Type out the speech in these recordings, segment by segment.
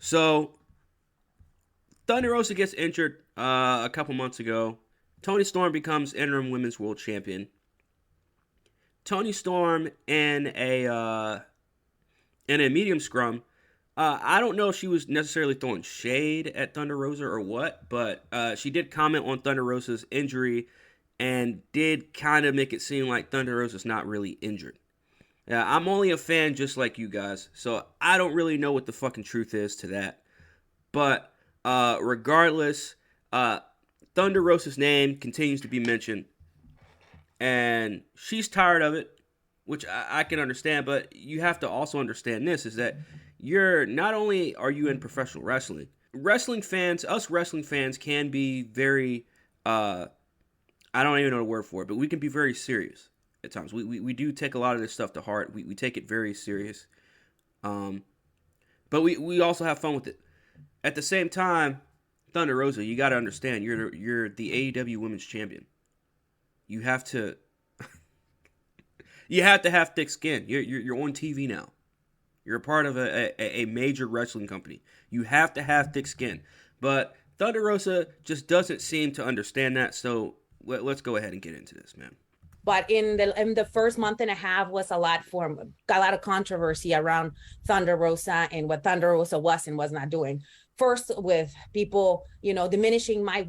So Thunder Rosa gets injured a couple months ago. Tony Storm becomes interim women's world champion. Tony Storm in a medium scrum. I don't know if she was necessarily throwing shade at Thunder Rosa or what, but she did comment on Thunder Rosa's injury and did kind of make it seem like Thunder Rosa's not really injured. I'm only a fan just like you guys, so I don't really know what the fucking truth is to that. But regardless, Thunder Rosa's name continues to be mentioned, and she's tired of it, which I can understand. But you have to also understand this: is that you're not only are you in professional wrestling, us wrestling fans can be very, I don't even know the word for it, but we can be very serious at times. We do take a lot of this stuff to heart. We take it very serious, but we also have fun with it. At the same time, Thunder Rosa, you got to understand, you're the AEW Women's Champion. You have to have thick skin. You're on TV now. You're a part of a major wrestling company. You have to have thick skin. But Thunder Rosa just doesn't seem to understand that. So let's go ahead and get into this, man. But in the first month and a half was a lot of controversy around Thunder Rosa and what Thunder Rosa was and was not doing. First, with people, diminishing my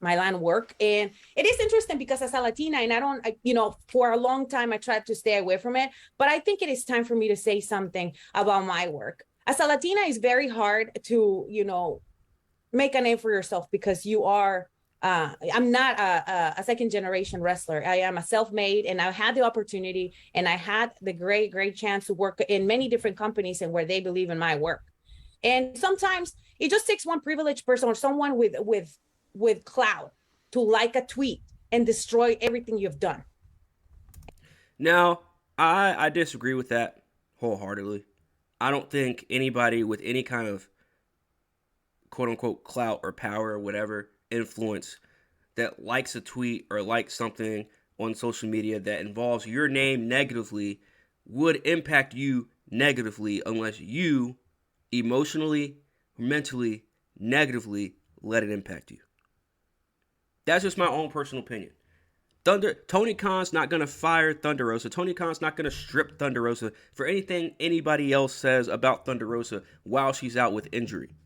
line of work. And it is interesting because as a Latina, and for a long time, I tried to stay away from it. But I think it is time for me to say something about my work. As a Latina, it's very hard to, make a name for yourself because you are, I'm not a second generation wrestler. I am a self-made, and I had the opportunity and I had the great chance to work in many different companies and where they believe in my work. And sometimes it just takes one privileged person or someone with clout to like a tweet and destroy everything you've done. Now, I disagree with that wholeheartedly. I don't think anybody with any kind of quote unquote clout or power or whatever influence that likes a tweet or likes something on social media that involves your name negatively would impact you negatively unless you emotionally, mentally, negatively let it impact you. That's just my own personal opinion. Tony Khan's not going to fire Thunder Rosa. Tony Khan's not going to strip Thunder Rosa for anything anybody else says about Thunder Rosa while she's out with injury.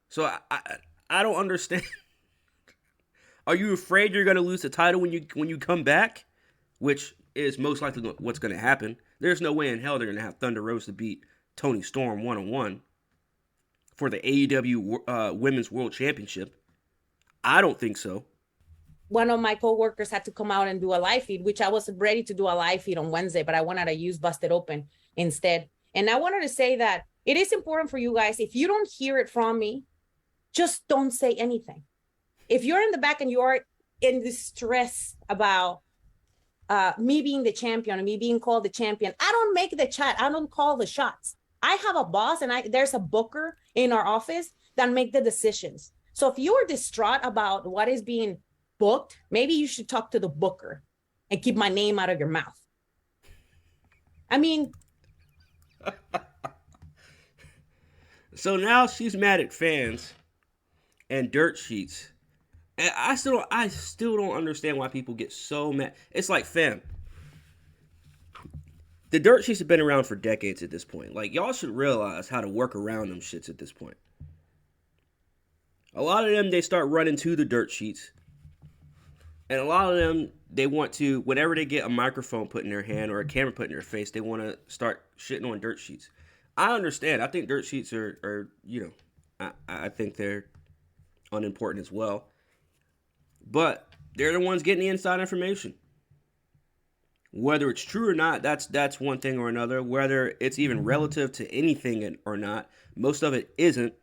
So I don't understand. Are you afraid you're going to lose the title when you come back? Which is most likely what's going to happen. There's no way in hell they're going to have Thunder Rosa beat Tony Storm one-on-one for the AEW Women's World Championship. I don't think so. One of my coworkers had to come out and do a live feed, which I was ready to do a live feed on Wednesday, but I wanted to use Busted Open instead. And I wanted to say that it is important for you guys. If you don't hear it from me, just don't say anything. If you're in the back and you're in distress about me being the champion and me being called the champion, I don't make the chat. I don't call the shots. I have a boss and there's a booker in our office that make the decisions. So if you are distraught about what is being booked, maybe you should talk to the booker and keep my name out of your mouth. I mean. So now she's mad at fans and dirt sheets. And I still don't understand why people get so mad. It's like, fam, the dirt sheets have been around for decades at this point. Like, y'all should realize how to work around them shits at this point. A lot of them, they start running to the dirt sheets. And a lot of them, they want to, whenever they get a microphone put in their hand or a camera put in their face, they want to start shitting on dirt sheets. I understand. I think dirt sheets are I think they're unimportant as well. But they're the ones getting the inside information. Whether it's true or not, that's one thing or another. Whether it's even relative to anything or not, most of it isn't.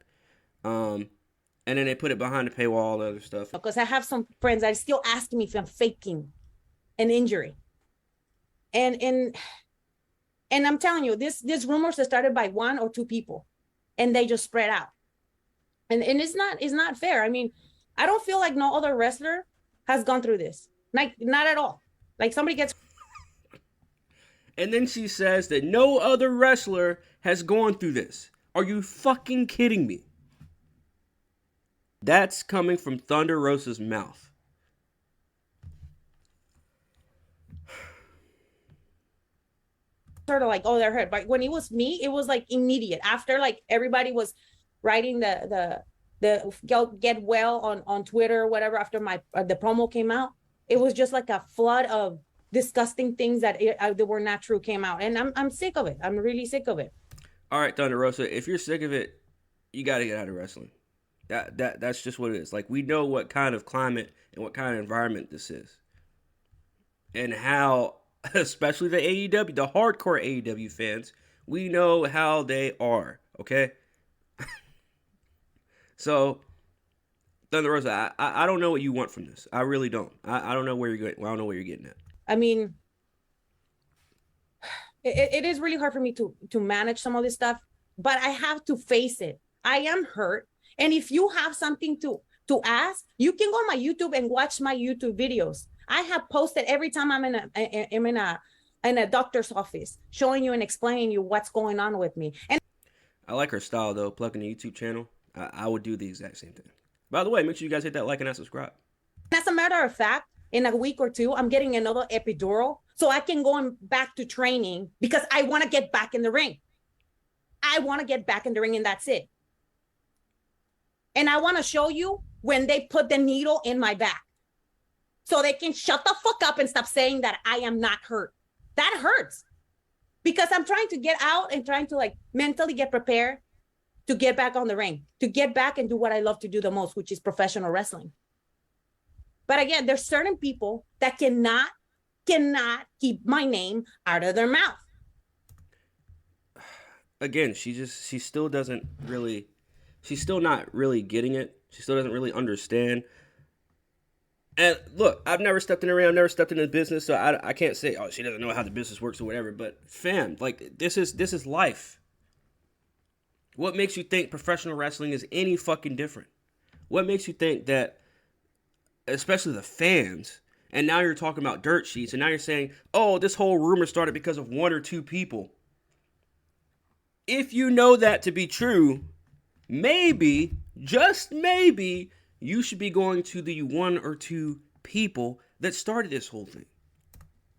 And then they put it behind the paywall, all the other stuff. Because I have some friends that are still asking me if I'm faking an injury. And I'm telling you, this rumors are started by one or two people, and they just spread out. And it's not fair. I mean, I don't feel like no other wrestler has gone through this. Like, not at all. Like, somebody gets. And then she says that no other wrestler has gone through this. Are you fucking kidding me? That's coming from Thunder Rosa's mouth. Sort of like, oh, they're hurt. But when it was me, it was like immediate. After like everybody was writing the get well on Twitter or whatever after my the promo came out, it was just like a flood of disgusting things that were not true came out, and I'm sick of it. I'm really sick of it. All right, Thunder Rosa, if you're sick of it, you got to get out of wrestling. That's just what it is. Like, we know what kind of climate and what kind of environment this is, and how, especially the AEW, the hardcore AEW fans, we know how they are. Okay, so Thunder Rosa, I don't know what you want from this. I really don't. I don't know where you're going. I don't know where you're getting at. I mean, it is really hard for me to manage some of this stuff, but I have to face it. I am hurt, and if you have something to ask, you can go on my YouTube and watch my YouTube videos. I have posted every time I'm in a doctor's office, showing you and explaining you what's going on with me. And I like her style though. Plugging the YouTube channel, I would do the exact same thing. By the way, make sure you guys hit that like and that subscribe. as a matter of fact, in a week or two, I'm getting another epidural so I can go back to training because I want to get back in the ring. I want to get back in the ring, and that's it. And I want to show you when they put the needle in my back so they can shut the fuck up and stop saying that I am not hurt. That hurts because I'm trying to get out and trying to like mentally get prepared to get back on the ring, to get back and do what I love to do the most, which is professional wrestling. But again, there's certain people that cannot keep my name out of their mouth. Again, she's still not really getting it. She still doesn't really understand. And look, I've never stepped in the ring. I've never stepped in the business, so I can't say, oh, she doesn't know how the business works or whatever. But fam, like this is life. What makes you think professional wrestling is any fucking different? What makes you think that, especially the fans, and now you're talking about dirt sheets, and now you're saying, oh, this whole rumor started because of one or two people. If you know that to be true, maybe, just maybe, you should be going to the one or two people that started this whole thing.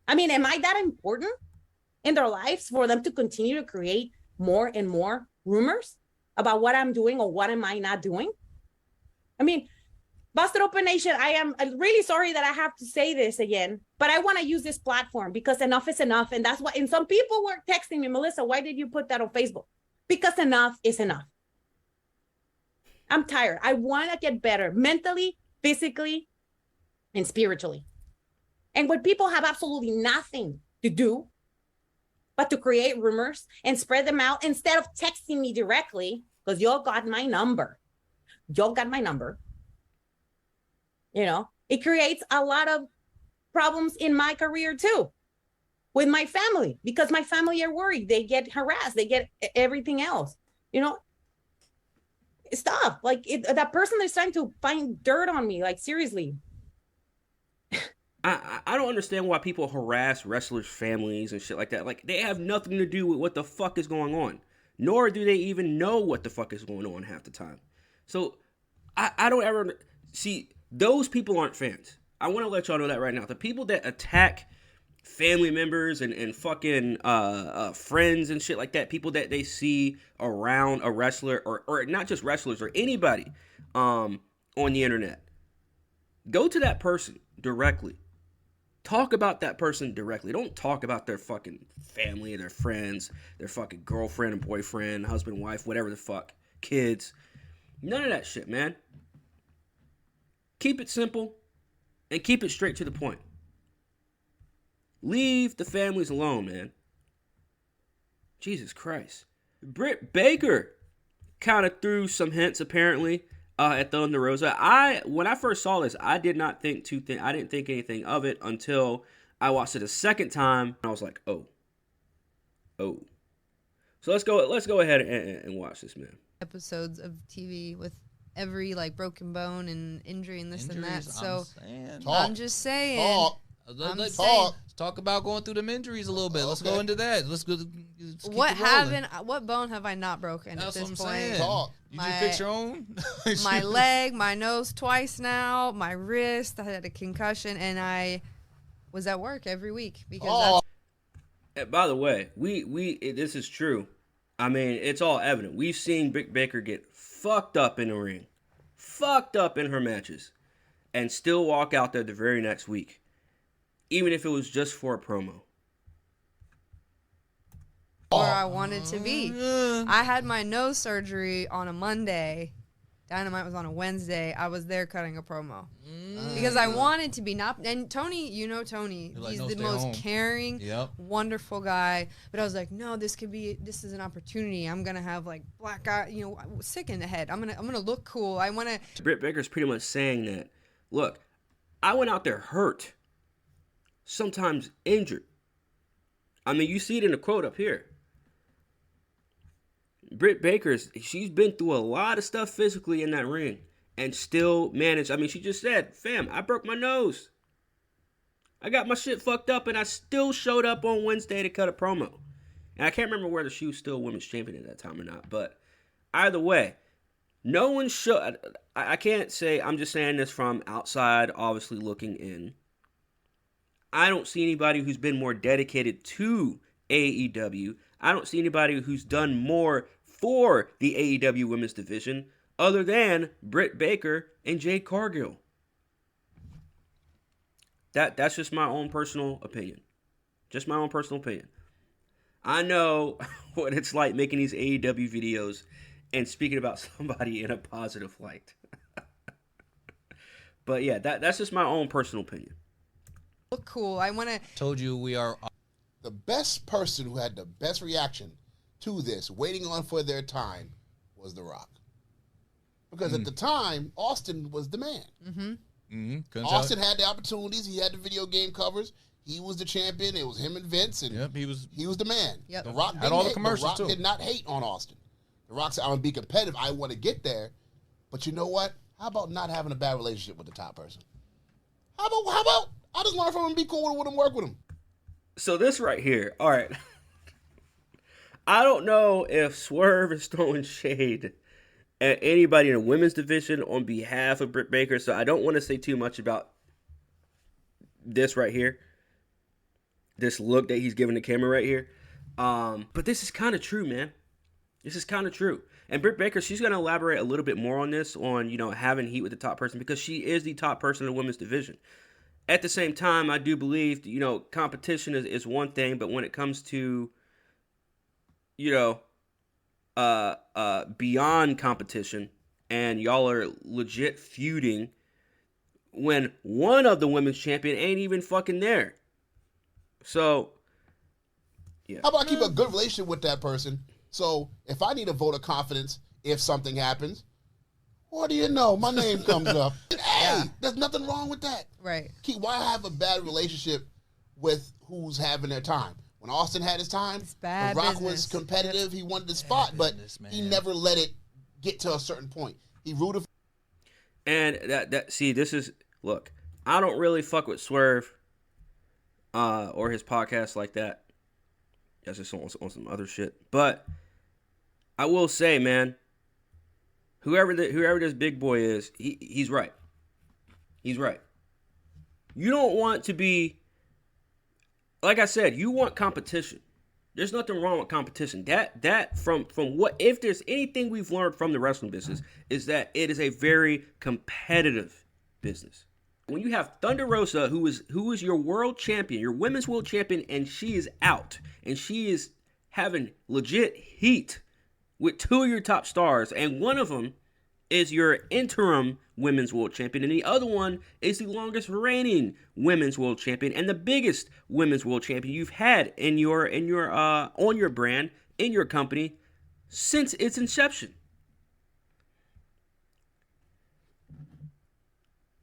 I mean, am I that important in their lives for them to continue to create more and more rumors about what I'm doing or what am I not doing? I mean, Busted Open Nation, I am really sorry that I have to say this again, but I want to use this platform because enough is enough. And that's what, and some people were texting me, Melissa, why did you put that on Facebook? Because enough is enough. I'm tired. I want to get better mentally, physically, and spiritually. And when people have absolutely nothing to do but to create rumors and spread them out instead of texting me directly, because y'all got my number. You know, it creates a lot of problems in my career too, with my family, because my family are worried. They get harassed. They get everything else, you know. Stop. Like that person is trying to find dirt on me. Like, seriously. I don't understand why people harass wrestlers' families and shit like that. Like, they have nothing to do with what the fuck is going on. Nor do they even know what the fuck is going on half the time. So, I don't ever... See, those people aren't fans. I want to let y'all know that right now. The people that attack family members and fucking friends and shit like that, people that they see around a wrestler, or not just wrestlers, or anybody on the internet, go to that person directly. Talk about that person directly. Don't talk about their fucking family, their friends, their fucking girlfriend and boyfriend, husband, wife, whatever the fuck, kids. None of that shit, man. Keep it simple and keep it straight to the point. Leave the families alone, man. Jesus Christ. Britt Baker kind of threw some hints, apparently, at Thunder Rosa. When I first saw this, I did not think I didn't think anything of it until I watched it a second time. And I was like, oh. So let's go ahead and watch this, man. Episodes of TV with every like broken bone and injury and this and that. So I'm just saying. Let's saying- talk about going through them injuries a little bit. Let's go into that. Let's go. Let's keep What it rolling. what bone have I not broken That's at what this I'm point? saying. Talk. You My- just fix your own. My leg, my nose twice now, my wrist. I had a concussion, and I was at work every week because And by the way, this is true. I mean, it's all evident. We've seen Britt Baker get fucked up in the ring, fucked up in her matches, and still walk out there the very next week, even if it was just for a promo. where I wanted to be. I had my nose surgery on a Monday. Dynamite was on a Wednesday. I was there cutting a promo because I wanted to be not. And Tony, you know Tony, You're like, he's "No, the stay most home." caring, Yep. wonderful guy. But I was like, no, this is an opportunity. I'm gonna have like black eye, sick in the head. I'm gonna look cool. I want to. Britt Baker's pretty much saying that, look, I went out there hurt, sometimes injured. I mean, you see it in the quote up here. Britt she's been through a lot of stuff physically in that ring and still managed. I mean, she just said, fam, I broke my nose. I got my shit fucked up and I still showed up on Wednesday to cut a promo. And I can't remember whether she was still women's champion at that time or not. But either way, no one should. I can't say, I'm just saying this from outside, obviously looking in. I don't see anybody who's been more dedicated to AEW. I don't see anybody who's done more for the AEW women's division other than Britt Baker and Jade Cargill. That's just my own personal opinion. Just my own personal opinion. I know what it's like making these AEW videos and speaking about somebody in a positive light. But yeah, that's just my own personal opinion. Look cool. I want to. Told you we are. The best person who had the best reaction to this, waiting on for their time, was The Rock. Because at the time, Austin was the man. Austin had the opportunities. He had the video game covers. He was the champion. It was him and Vince, and Yep, he was the man. Yep. The Rock Had all the commercials, The Rock too. did not hate on Austin. The Rock said, "I'm gonna be competitive. I want to get there, but you know what? How about not having a bad relationship with the top person? How about I just learn from him, and be cool with him, work with him." So this right here, all right. I don't know if Swerve is throwing shade at anybody in the women's division on behalf of Britt Baker, so I don't want to say too much about this right here. This look that he's giving the camera right here. But this is kind of true, man. This is kind of true. And Britt Baker, she's going to elaborate a little bit more on this, on, having heat with the top person, because she is the top person in the women's division. At the same time, I do believe, competition is one thing, but when it comes to, beyond competition, and y'all are legit feuding when one of the women's champion ain't even fucking there. So, yeah. How about I keep a good relationship with that person? So if I need a vote of confidence, if something happens, what do you know? My name comes up. Hey, there's nothing wrong with that. Right. Why have a bad relationship with who's having their time? When Austin had his time, It's bad when Rock business. was competitive, he wanted the spot, but business, he man. never let it get to a certain point. He rooted. And look, I don't really fuck with Swerve or his podcast like that. That's just on some other shit. But I will say, man, whoever this big boy is, he's right. He's right. You don't want to be, like I said, you want competition. There's nothing wrong with competition. That from what, if there's anything we've learned from the wrestling business, is that it is a very competitive business. When you have Thunder Rosa, who is your world champion, your women's world champion, and she is out, and she is having legit heat with two of your top stars, and one of them is your interim women's world champion, and the other one is the longest reigning women's world champion and the biggest women's world champion you've had in your on your brand, in your company, since its inception.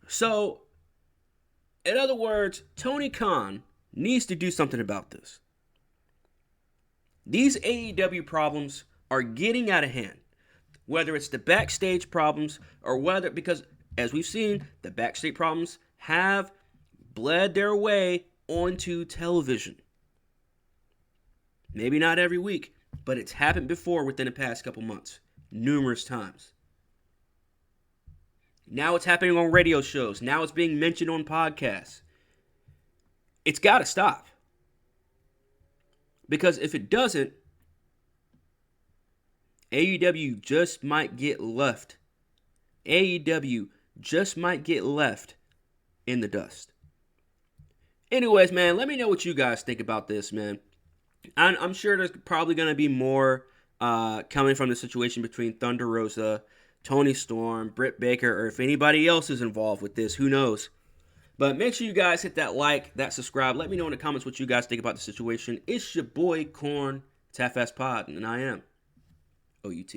So, in other words, Tony Khan needs to do something about this. These AEW problems are getting out of hand. Whether it's the backstage problems or because, as we've seen, the backstage problems have bled their way onto television. Maybe not every week, but it's happened before within the past couple months. Numerous times. Now it's happening on radio shows. Now it's being mentioned on podcasts. It's got to stop. Because if it doesn't, AEW just might get left. AEW just might get left in the dust. Anyways, man, let me know what you guys think about this, man. I'm sure there's probably going to be more coming from the situation between Thunder Rosa, Tony Storm, Britt Baker, or if anybody else is involved with this, who knows. But make sure you guys hit that like, that subscribe. Let me know in the comments what you guys think about the situation. It's your boy, Corn. It's Half-Ass Pod, and I am OUT.